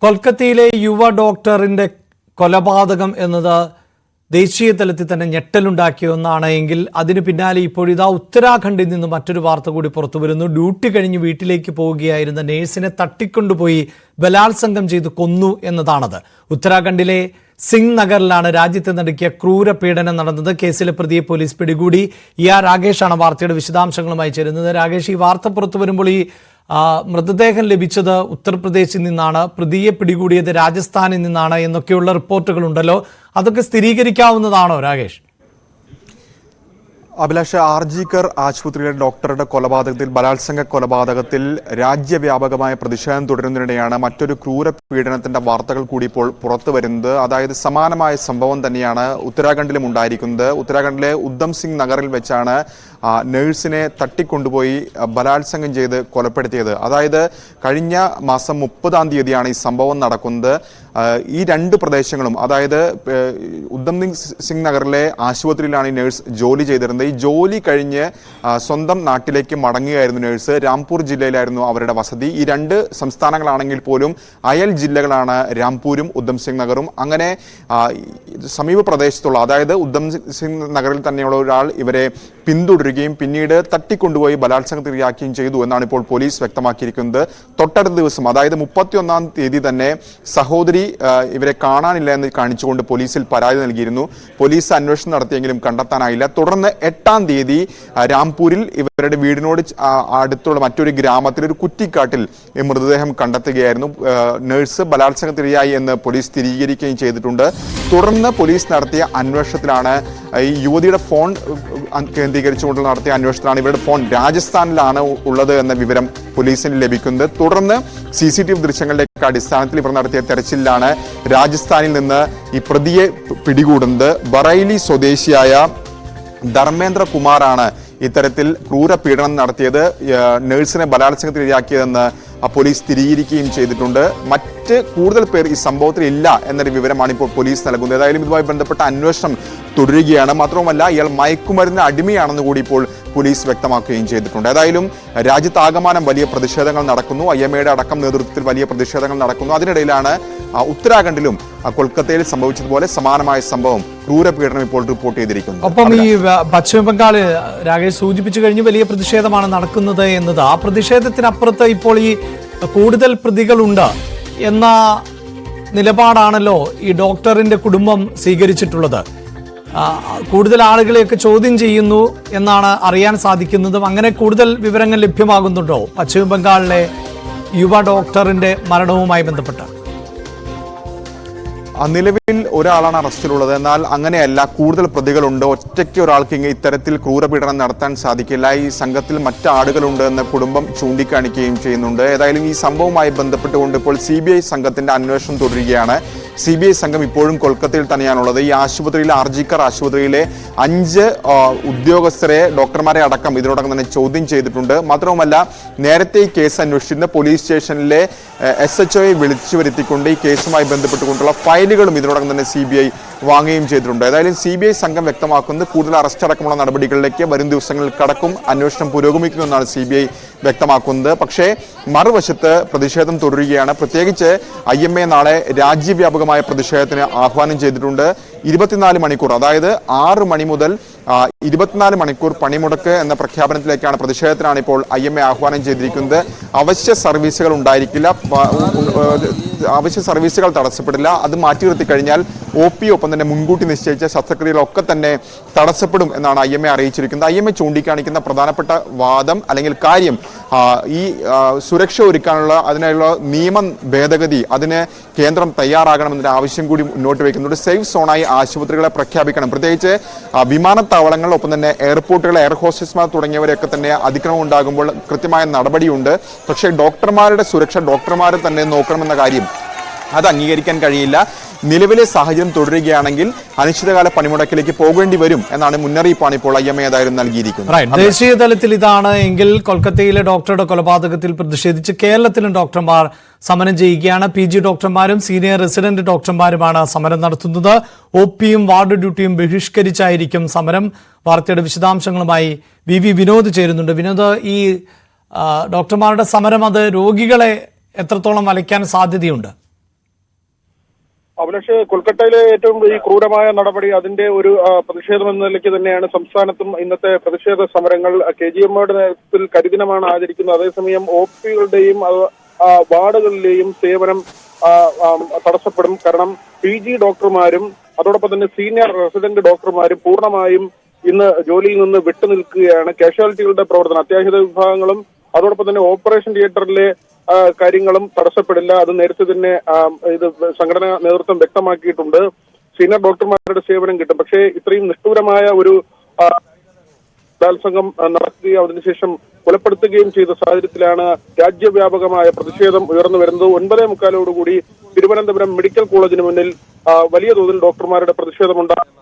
കൊൽക്കത്തയിലെ യുവ ഡോക്ടറിന്റെ കൊലപാതകം എന്നത് ദേശീയ തലത്തിൽ തന്നെ ഞെട്ടലുണ്ടാക്കിയ ഒന്നാണ് എങ്കിൽ അതിന് പിന്നാലെ ഇപ്പോഴിതാ ഉത്തരാഖണ്ഡിൽ നിന്ന് മറ്റൊരു വാർത്ത കൂടി പുറത്തു വരുന്നു. ഡ്യൂട്ടി കഴിഞ്ഞ് വീട്ടിലേക്ക് പോവുകയായിരുന്ന നേഴ്സിനെ തട്ടിക്കൊണ്ടുപോയി ബലാത്സംഗം ചെയ്ത് കൊന്നു എന്നതാണത്. ഉത്തരാഖണ്ഡിലെ സിംഗ് നഗറിലാണ് രാജ്യത്ത് നടുക്കിയ ക്രൂര പീഡനം നടന്നത്. കേസിലെ പ്രതിയെ പോലീസ് പിടികൂടി. രാകേഷാണ് വാർത്തയുടെ വിശദാംശങ്ങളുമായി ചേരുന്നത്. രാകേഷ്, ഈ വാർത്ത പുറത്തു വരുമ്പോൾ ഈ മൃതദേഹം ലഭിച്ചത് ഉത്തർപ്രദേശിൽ നിന്നാണ്, പ്രതിയെ പിടികൂടിയത് രാജസ്ഥാനിൽ നിന്നാണ് എന്നൊക്കെയുള്ള റിപ്പോർട്ടുകളുണ്ടല്ലോ. അതൊക്കെ സ്ഥിരീകരിക്കാവുന്നതാണോ രാകേഷ്? അഭിലാഷ്, ആർജിക്കർ ആശുപത്രിയിലെ ഡോക്ടറുടെ കൊലപാതകത്തിൽ, ബലാത്സംഗ കൊലപാതകത്തിൽ രാജ്യവ്യാപകമായ പ്രതിഷേധം തുടരുന്നതിനിടെയാണ് മറ്റൊരു ക്രൂര പീഡനത്തിന്റെ വാർത്തകൾ കൂടി ഇപ്പോൾ പുറത്തു വരുന്നത്. അതായത് സമാനമായ സംഭവം തന്നെയാണ് ഉത്തരാഖണ്ഡിലും ഉണ്ടായിരിക്കുന്നത്. ഉത്തരാഖണ്ഡിലെ ഉദ്ധം സിംഗ് നഗറിൽ വെച്ചാണ് നഴ്സിനെ തട്ടിക്കൊണ്ടുപോയി ബലാത്സംഗം ചെയ്ത് കൊലപ്പെടുത്തിയത്. അതായത് കഴിഞ്ഞ മാസം 30-ാം തീയതിയാണ് ഈ സംഭവം നടക്കുന്നത്. ഈ രണ്ട് പ്രദേശങ്ങളും, അതായത് ഉദ്ധം സിംഗ് നഗറിലെ ആശുപത്രിയിലാണ് ഈ നഴ്സ് ജോലി ചെയ്തിരുന്നത്. ഈ ജോലി കഴിഞ്ഞ് സ്വന്തം നാട്ടിലേക്ക് മടങ്ങുകയായിരുന്നു നഴ്സ്. രാംപൂർ ജില്ലയിലായിരുന്നു അവരുടെ വസതി. ഈ രണ്ട് സംസ്ഥാനങ്ങളാണെങ്കിൽ പോലും അയൽ ജില്ലകളാണ് രാംപൂരും ഉദ്ധം സിംഗ് നഗറും. അങ്ങനെ സമീപ പ്രദേശത്തുള്ള, അതായത് ഉദ്ധം സിംഗ് നഗറിൽ തന്നെയുള്ള ഒരാൾ ഇവരെ പിന്തുടരുകയും പിന്നീട് തട്ടിക്കൊണ്ടുപോയി ബലാത്സംഗത്തിനിരയാക്കുകയും ചെയ്തു എന്നാണ് ഇപ്പോൾ പോലീസ് വ്യക്തമാക്കിയിരിക്കുന്നത്. തൊട്ടടുത്ത ദിവസം, അതായത് 31-ാം തീയതി തന്നെ സഹോദരി ഇവരെ കാണാനില്ല എന്ന് കാണിച്ചുകൊണ്ട് പോലീസിൽ പരാതി നൽകിയിരുന്നു. പോലീസ് അന്വേഷണം നടത്തിയെങ്കിലും കണ്ടെത്താനായില്ല. തുടർന്ന് 8-ാം തീയതി രാംപൂരിൽ ഇവരുടെ വീടിനോട് അടുത്തുള്ള മറ്റൊരു ഗ്രാമത്തിൽ ഒരു കുറ്റിക്കാട്ടിൽ ഈ മൃതദേഹം കണ്ടെത്തുകയായിരുന്നു. നഴ്സ് ബലാത്സംഗത്തിനിരയായി എന്ന് പോലീസ് സ്ഥിരീകരിക്കുകയും ചെയ്തിട്ടുണ്ട്. തുടർന്ന് പോലീസ് നടത്തിയ അന്വേഷണത്തിലാണ് ഈ യുവതിയുടെ ഫോൺ കേന്ദ്രീകരിച്ചുകൊണ്ട് നടത്തിയ അന്വേഷണത്തിലാണ് ഇവരുടെ ഫോൺ രാജസ്ഥാനിലാണ് ഉള്ളത് എന്ന വിവരം പോലീസിന് ലഭിക്കുന്നത്. തുടർന്ന് CCTV ദൃശ്യങ്ങളുടെ അടിസ്ഥാനത്തിൽ ഇവർ നടത്തിയ തെരച്ചിലാണ് രാജസ്ഥാനിൽ നിന്ന് ഈ പ്രതിയെ പിടികൂടുന്നത്. ബറൈലി സ്വദേശിയായ ധർമ്മേന്ദ്ര കുമാറാണ് ഇത്തരത്തിൽ ക്രൂര പീഡനം നടത്തിയത്, നഴ്സിനെ ബലാത്സംഗത്തിനിരയാക്കിയതെന്ന് പോലീസ് സ്ഥിരീകരിക്കുകയും ചെയ്തിട്ടുണ്ട്. മറ്റ് കൂടുതൽ പേർ ഈ സംഭവത്തിൽ ഇല്ല എന്നൊരു വിവരമാണ് ഇപ്പോൾ പോലീസ് നൽകുന്നത്. ഏതായാലും ഇതുമായി ബന്ധപ്പെട്ട അന്വേഷണം തുടരുകയാണ്. മാത്രവുമല്ല, ഇയാൾ മയക്കുമരുന്ന് അടിമയാണെന്ന് കൂടി ഇപ്പോൾ പോലീസ് വ്യക്തമാക്കുകയും ചെയ്തിട്ടുണ്ട്. ഏതായാലും രാജ്യത്താകമാനം വലിയ പ്രതിഷേധങ്ങൾ നടക്കുന്നു. IMAയുടെ അടക്കം നേതൃത്വത്തിൽ വലിയ പ്രതിഷേധങ്ങൾ നടക്കുന്നു. അതിനിടയിലാണ് ഉത്തരാഖണ്ഡിലും കൊൽക്കത്തയിൽ സംഭവിച്ചതുപോലെ സമാനമായ സംഭവം, ക്രൂരപീഡനം ഇപ്പോൾ റിപ്പോർട്ട് ചെയ്തിരിക്കുന്നത്. ഒപ്പം ഈ പശ്ചിമ ബംഗാൾ രാകേഷ് സൂചിപ്പിച്ചു കഴിഞ്ഞു, വലിയ പ്രതിഷേധമാണ് നടക്കുന്നത് എന്നത്. ആ പ്രതിഷേധത്തിനപ്പുറത്ത് ഇപ്പോൾ ഈ കൂടുതൽ പ്രതികളുണ്ട് എന്ന നിലപാടാണല്ലോ ഈ ഡോക്ടറിന്റെ കുടുംബം സ്വീകരിച്ചിട്ടുള്ളത്. കൂടുതൽ ആളുകളെയൊക്കെ ചോദ്യം ചെയ്യുന്നു എന്നാണ് അറിയാൻ സാധിക്കുന്നതും. അങ്ങനെ കൂടുതൽ വിവരങ്ങൾ ലഭ്യമാകുന്നുണ്ടോ പശ്ചിമ ബംഗാളിലെ യുവ ഡോക്ടറിന്റെ മരണവുമായി ബന്ധപ്പെട്ട്? നിലവിൽ ഒരാളാണ് അറസ്റ്റിലുള്ളത്. എന്നാൽ അങ്ങനെയല്ല, കൂടുതൽ പ്രതികളുണ്ട്. ഒറ്റയ്ക്ക് ഒരാൾക്ക് ഇത്തരത്തിൽ ക്രൂരപീഡനം നടത്താൻ സാധിക്കില്ല. ഈ സംഘത്തിൽ മറ്റ് ആളുകളുണ്ട് എന്ന് കുടുംബം ചൂണ്ടിക്കാണിക്കുകയും ചെയ്യുന്നുണ്ട്. ഏതായാലും ഈ സംഭവവുമായി ബന്ധപ്പെട്ടുകൊണ്ട് ഇപ്പോൾ CBI സംഘത്തിന്റെ അന്വേഷണം തുടരുകയാണ്. CBI സംഘം ഇപ്പോഴും കൊൽക്കത്തയിൽ തന്നെയാണുള്ളത്. ഈ ആശുപത്രിയിലെ ആർജിക്കർ ആശുപത്രിയിലെ 5 ഉദ്യോഗസ്ഥരെ, ഡോക്ടർമാരെ അടക്കം ഇതിനോടകം തന്നെ ചോദ്യം ചെയ്തിട്ടുണ്ട്. മാത്രവുമല്ല, നേരത്തെ ഈ കേസ് അന്വേഷിച്ചിരുന്ന പോലീസ് സ്റ്റേഷനിലെ SHOയെ വിളിച്ചു വരുത്തിക്കൊണ്ട് ഈ കേസുമായി ബന്ധപ്പെട്ടുകൊണ്ടുള്ള ഫയലുകളും ഇതിനോടകം തന്നെ CBI വാങ്ങുകയും ചെയ്തിട്ടുണ്ട്. ഏതായാലും CBI സംഘം വ്യക്തമാക്കുന്നത് കൂടുതൽ അറസ്റ്റ് അടക്കമുള്ള നടപടികളിലേക്ക് വരും ദിവസങ്ങളിൽ കടക്കും. അന്വേഷണം പുരോഗമിക്കുമെന്നാണ് CBI വ്യക്തമാക്കുന്നത്. പക്ഷേ മറുവശത്ത് പ്രതിഷേധം തുടരുകയാണ്. പ്രത്യേകിച്ച് IMA നാളെ രാജ്യവ്യാപകമായ പ്രതിഷേധത്തിന് ആഹ്വാനം ചെയ്തിട്ടുണ്ട്. 24 മണിക്കൂർ, അതായത് 6 മണി മുതൽ 24 മണിക്കൂർ പണിമുടക്ക് എന്ന പ്രഖ്യാപനത്തിലേക്കാണ്, പ്രതിഷേധത്തിനാണ് ഇപ്പോൾ IMA ആഹ്വാനം ചെയ്തിരിക്കുന്നത്. അവശ്യ സർവീസുകൾ ഉണ്ടായിരിക്കില്ല, അവശ്യ സർവീസുകൾ തടസ്സപ്പെടില്ല. അത് മാറ്റി നിർത്തി കഴിഞ്ഞാൽ OP ഒപ്പം തന്നെ മുൻകൂട്ടി നിശ്ചയിച്ച ശസ്ത്രക്രിയകളൊക്കെ തന്നെ തടസ്സപ്പെടും എന്നാണ് IMA അറിയിച്ചിരിക്കുന്നത്. IMA ചൂണ്ടിക്കാണിക്കുന്ന പ്രധാനപ്പെട്ട വാദം അല്ലെങ്കിൽ കാര്യം, ഈ സുരക്ഷ ഒരുക്കാനുള്ള അതിനുള്ള നിയമ ഭേദഗതി, അതിന് കേന്ദ്രം തയ്യാറാകണമെന്നൊരു ആവശ്യം കൂടി മുന്നോട്ട് വയ്ക്കുന്നുണ്ട്. സേഫ് സോണായി ആശുപത്രികളെ പ്രഖ്യാപിക്കണം. പ്രത്യേകിച്ച് വിമാനത്താവളങ്ങൾ, ഒപ്പം തന്നെ എയർപോർട്ടുകൾ, എയർ ഹോസ്റ്റസ്മാർ തുടങ്ങിയവരൊക്കെ തന്നെ അതിക്രമം ഉണ്ടാകുമ്പോൾ കൃത്യമായ നടപടിയുണ്ട്. പക്ഷേ ഡോക്ടർമാരുടെ സുരക്ഷ ഡോക്ടർമാർ തന്നെ നോക്കണമെന്ന കാര്യം അത് അംഗീകരിക്കാൻ കഴിയില്ല. നിലവിലെ സാഹചര്യം തുടരുകയാണെങ്കിൽ അനിശ്ചിതകാല പണിമുടക്കിലേക്ക് പോകേണ്ടി വരും എന്നാണ് മുന്നറിയിപ്പാണ് ഇപ്പോൾ IMA ഏതായാലും നൽകിയിരിക്കുന്നത്. ദേശീയ തലത്തിൽ ഇതാണ് എങ്കിൽ കൊൽക്കത്തയിലെ ഡോക്ടറുടെ കൊലപാതകത്തിൽ പ്രതിഷേധിച്ച് കേരളത്തിലും ഡോക്ടർമാർ സമരം ചെയ്യുകയാണ്. PG ഡോക്ടർമാരും സീനിയർ റെസിഡന്റ് ഡോക്ടർമാരുമാണ് സമരം നടത്തുന്നത്. OPയും വാർഡ് ഡ്യൂട്ടിയും ബഹിഷ്കരിച്ചായിരിക്കും സമരം. വാർത്തയുടെ വിശദാംശങ്ങളുമായി VV വിനോദ് ചേരുന്നുണ്ട്. വിനോദ്, ഈ ഡോക്ടർമാരുടെ സമരം അത് രോഗികളെ എത്രത്തോളം വലയ്ക്കാൻ സാധ്യതയുണ്ട്? അഭിലാഷ്, കൊൽക്കത്തയിലെ ഏറ്റവും ഈ ക്രൂരമായ നടപടി അതിന്റെ ഒരു പ്രതിഷേധം എന്ന നിലയ്ക്ക് തന്നെയാണ് സംസ്ഥാനത്തും ഇന്നത്തെ പ്രതിഷേധ സമരങ്ങൾ. KGMയുടെ നേതൃത്വത്തിൽ കരിദിനമാണ് ആചരിക്കുന്നത്. അതേസമയം OP-കളുടെയും വാർഡുകളിലെയും സേവനം തടസ്സപ്പെടും. കാരണം PG ഡോക്ടർമാരും അതോടൊപ്പം തന്നെ സീനിയർ റെസിഡന്റ് ഡോക്ടർമാരും പൂർണ്ണമായും ഇന്ന് ജോലിയിൽ നിന്ന് വിട്ടുനിൽക്കുകയാണ്. കാഷ്വാലിറ്റികളുടെ പ്രവർത്തനം, അത്യാഹിത വിഭാഗങ്ങളും അതോടൊപ്പം തന്നെ ഓപ്പറേഷൻ തിയേറ്ററിലെ കാര്യങ്ങളും തടസ്സപ്പെടില്ല. അത് നേരത്തെ തന്നെ ഇത് സംഘടനാ നേതൃത്വം വ്യക്തമാക്കിയിട്ടുണ്ട്. സീനിയർ ഡോക്ടർമാരുടെ സേവനം കിട്ടും. പക്ഷേ ഇത്രയും നിഷ്ഠൂരമായ ഒരു ബലാത്സംഗം നടത്തുകയും അതിനുശേഷം കൊലപ്പെടുത്തുകയും ചെയ്ത സാഹചര്യത്തിലാണ് രാജ്യവ്യാപകമായ പ്രതിഷേധം ഉയർന്നു വരുന്നത്. 9:45 തിരുവനന്തപുരം മെഡിക്കൽ കോളേജിന് മുന്നിൽ വലിയ തോതിൽ ഡോക്ടർമാരുടെ പ്രതിഷേധമുണ്ടാകും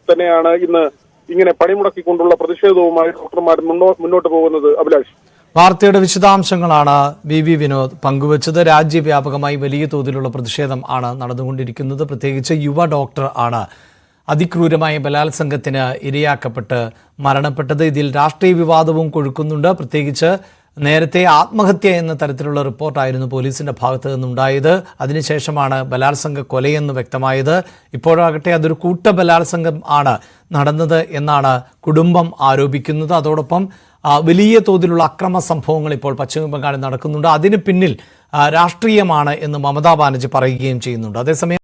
തന്നെയാണ് ഇന്ന് ഇങ്ങനെ പണിമുടക്കിക്കൊണ്ടുള്ള പ്രതിഷേധവുമായി ഡോക്ടർമാർ മുന്നോട്ട് പോകുന്നത്. അഭിലാഷ്, വാർത്തയുടെ വിശദാംശങ്ങളാണ് VV വിനോദ് പങ്കുവച്ചത്. രാജ്യവ്യാപകമായി വലിയ തോതിലുള്ള പ്രതിഷേധം ആണ് നടന്നുകൊണ്ടിരിക്കുന്നത്. പ്രത്യേകിച്ച് യുവ ഡോക്ടർ ആണ് അതിക്രൂരമായ ബലാത്സംഗത്തിന് ഇരയാക്കപ്പെട്ട് മരണപ്പെട്ടത്. ഇതിൽ രാഷ്ട്രീയ വിവാദവും കൊഴുക്കുന്നുണ്ട്. പ്രത്യേകിച്ച് നേരത്തെ ആത്മഹത്യ എന്ന തരത്തിലുള്ള റിപ്പോർട്ടായിരുന്നു പോലീസിന്റെ ഭാഗത്തു നിന്നുണ്ടായത്. അതിനുശേഷമാണ് ബലാത്സംഗ കൊലയെന്ന് വ്യക്തമായത്. ഇപ്പോഴാകട്ടെ അതൊരു കൂട്ട ബലാത്സംഗം ആണ് നടന്നത് എന്നാണ് കുടുംബം ആരോപിക്കുന്നത്. അതോടൊപ്പം വലിയ തോതിലുള്ള അക്രമ സംഭവങ്ങൾ ഇപ്പോൾ പശ്ചിമ ബംഗാളിൽ നടക്കുന്നുണ്ട്. അതിന് പിന്നിൽ രാഷ്ട്രീയമാണ് എന്ന് മമതാ ബാനർജി പറയുകയും ചെയ്യുന്നുണ്ട്. അതേസമയം